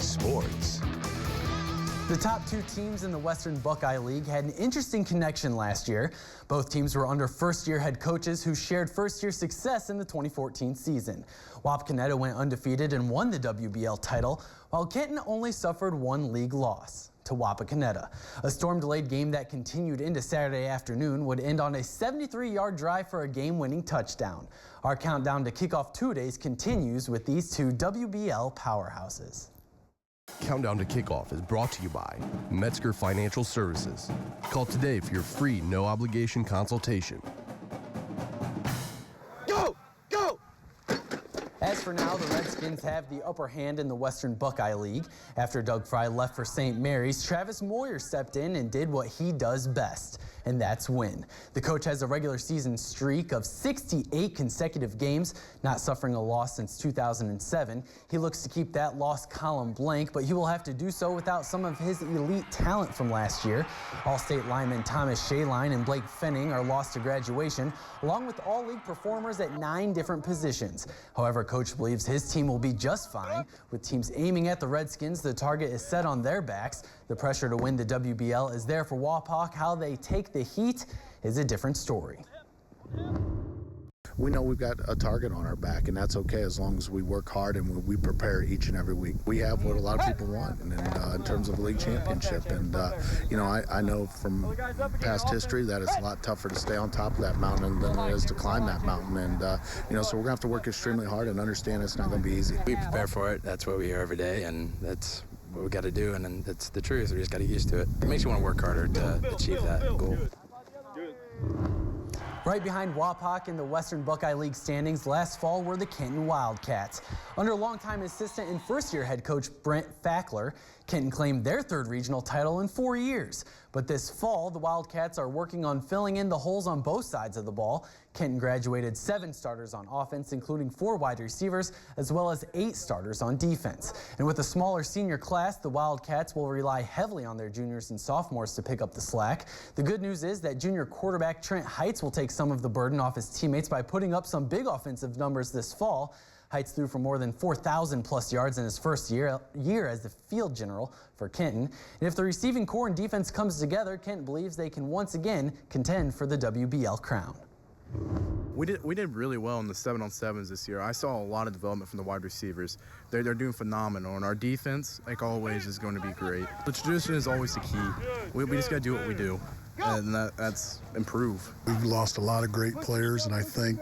sports. The top two teams in the Western Buckeye League had an interesting connection last year. Both teams were under first-year head coaches who shared first-year success in the 2014 season. Wapakoneta went undefeated and won the WBL title, while Kenton only suffered one league loss to Wapakoneta. A storm-delayed game that continued into Saturday afternoon would end on a 73-yard drive for a game-winning touchdown. Our countdown to kickoff 2 days continues with these two WBL powerhouses. Countdown to Kickoff is brought to you by Metzger Financial Services. Call today for your free no-obligation consultation. Go! Go! As for now, the Redskins have the upper hand in the Western Buckeye League. After Doug Fry left for St. Mary's, Travis Moyer stepped in and did what he does best, and that's win. The coach has a regular season streak of 68 consecutive games, not suffering a loss since 2007. He looks to keep that loss column blank, but he will have to do so without some of his elite talent from last year. All-state linemen Thomas Shaline and Blake Fenning are lost to graduation, along with all-league performers at 9 different positions. However, Coach believes his team will be just fine. With teams aiming at the Redskins, the target is set on their backs. The pressure to win the WBL is there for Wapak. How they take the heat is a different story. We know we've got a target on our back, and that's okay as long as we work hard and we prepare each and every week. We have what a lot of people want in terms of a league championship. And, you know, I know from past history that it's a lot tougher to stay on top of that mountain than it is to climb that mountain. And, you know, so we're going to have to work extremely hard and understand it's not going to be easy. We prepare for it. That's what we hear every day, and that's what we got to do. And that's the truth. We just got to get used to it. It makes you want to work harder to achieve that goal. Right behind Wapak in the Western Buckeye League standings last fall were the Kenton Wildcats. Under longtime assistant and first-year head coach Brent Fackler, Kenton claimed their third regional title in 4 years. But this fall, the Wildcats are working on filling in the holes on both sides of the ball. Kenton graduated 7 starters on offense, including 4 wide receivers, as well as 8 starters on defense. And with a smaller senior class, the Wildcats will rely heavily on their juniors and sophomores to pick up the slack. The good news is that junior quarterback Trent Heights will take some of the burden off his teammates by putting up some big offensive numbers this fall. Heights threw for more than 4,000 plus yards in his first year as the field general for Kenton. And if the receiving core and defense comes together, Kenton believes they can once again contend for the WBL crown. We did really well in the 7-on-7s this year. I saw a lot of development from the wide receivers. They're doing phenomenal, and our defense, like always, is going to be great. The tradition is always the key. We just got to do what we do, and that's improve. We've lost a lot of great players, and I think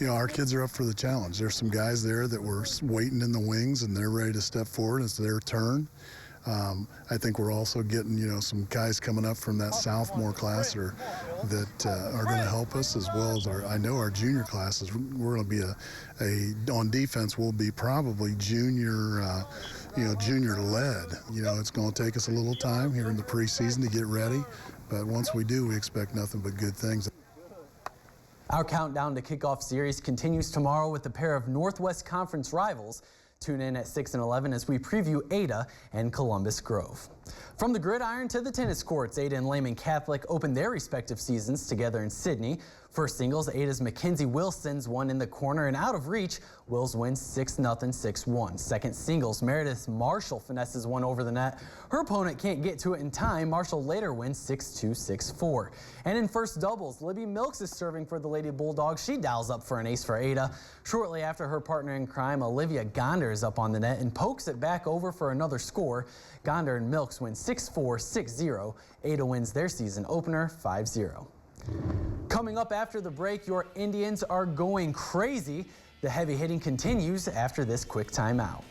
you know, our kids are up for the challenge. There's some guys there that were waiting in the wings, and they're ready to step forward. It's their turn. I think we're also getting, you know, some guys coming up from that sophomore class that are going to help us, as well as I know our junior classes. We're going to be on defense. We'll be probably junior led. You know, it's going to take us a little time here in the preseason to get ready, but once we do, we expect nothing but good things. Our countdown to kickoff series continues tomorrow with a pair of Northwest Conference rivals. Tune in at 6 and 11 as we preview Ada and Columbus Grove. From the gridiron to the tennis courts, Ada and Lehman Catholic opened their respective seasons together in Sydney. First singles, Ada's Mackenzie Wilson's won in the corner and out of reach. Wills wins 6-0, 6-1. Second singles, Meredith Marshall finesses one over the net. Her opponent can't get to it in time. Marshall later wins 6-2, 6-4. And in first doubles, Libby Milks is serving for the Lady Bulldogs. She dials up for an ace for Ada. Shortly after, her partner in crime, Olivia Gonder, is up on the net and pokes it back over for another score. Gonder and Milks win 6-4, 6-0. Ada wins their season opener 5-0. Coming up after the break, your Indians are going crazy. The heavy hitting continues after this quick timeout.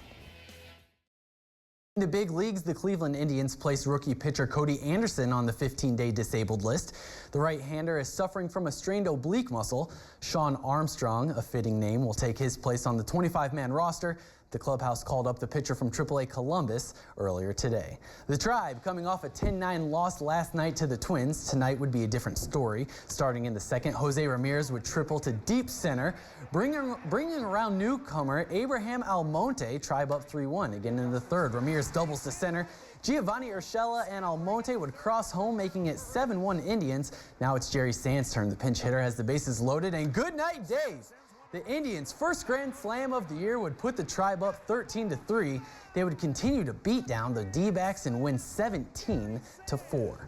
In the big leagues, the Cleveland Indians placed rookie pitcher Cody Anderson on the 15-day disabled list. The right-hander is suffering from a strained oblique muscle. Sean Armstrong, a fitting name, will take his place on the 25-man roster. The clubhouse called up the pitcher from AAA Columbus earlier today. The Tribe, coming off a 10-9 loss last night to the Twins, tonight would be a different story. Starting in the second, Jose Ramirez would triple to deep center, bringing around newcomer Abraham Almonte. Tribe up 3-1. Again in the third, Ramirez doubles to center. Giovanni Urshela and Almonte would cross home, making it 7-1 Indians. Now it's Jerry Sands' turn. The pinch hitter has the bases loaded, and good night, Dave. The Indians' first grand slam of the year would put the Tribe up 13-3. They would continue to beat down the D-backs and win 17-4.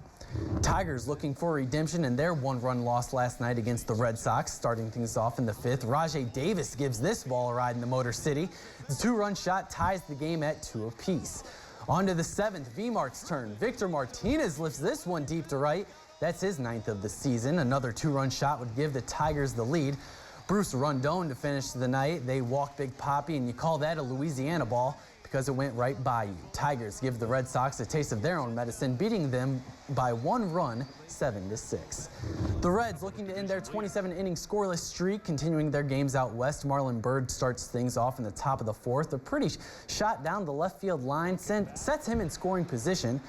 Tigers looking for redemption in their one-run loss last night against the Red Sox. Starting things off in the 5th, Rajay Davis gives this ball a ride in the Motor City. The 2-run shot ties the game at 2 apiece. On to the 7th, V-Mart's turn. Victor Martinez lifts this one deep to right. That's his 9th of the season. Another 2-run shot would give the Tigers the lead. Bruce Rondon to finish the night. They walk Big Papi, and you call that a Louisiana ball because it went right by you. Tigers give the Red Sox a taste of their own medicine, beating them by 1 run, 7-6. The Reds looking to end their 27-inning scoreless streak, continuing their games out west. Marlon Byrd starts things off in the top of the 4th. A pretty shot down the left field line sets him in scoring position.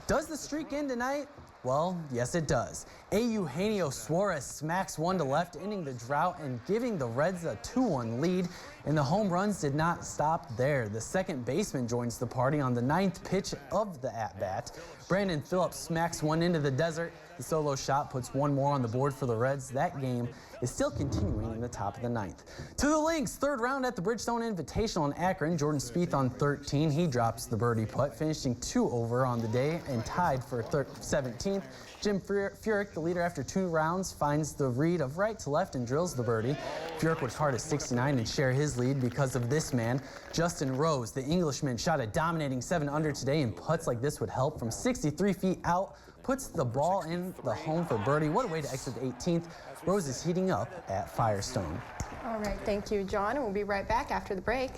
Does the streak end tonight? Well, yes it does. Eugenio Suarez smacks one to left, ending the drought and giving the Reds a 2-1 lead. And the home runs did not stop there. The second baseman joins the party on the 9th pitch of the at-bat. Brandon Phillips smacks one into the desert. The solo shot puts one more on the board for the Reds. That game is still continuing in the top of the 9th. To the Lynx, 3rd round at the Bridgestone Invitational in Akron. Jordan Spieth on 13. He drops the birdie putt, finishing 2 over on the day and tied for 17th. Jim Furyk, the leader after 2 rounds, finds the read of right to left and drills the birdie. Furyk would card a 69 and share his lead because of this man. Justin Rose, the Englishman, shot a dominating 7 under today, and putts like this would help from 63 feet out. Puts the ball in the home for birdie. What a way to exit the 18th. Rose is heating up at Firestone. All right, thank you, John, and we'll be right back after the break.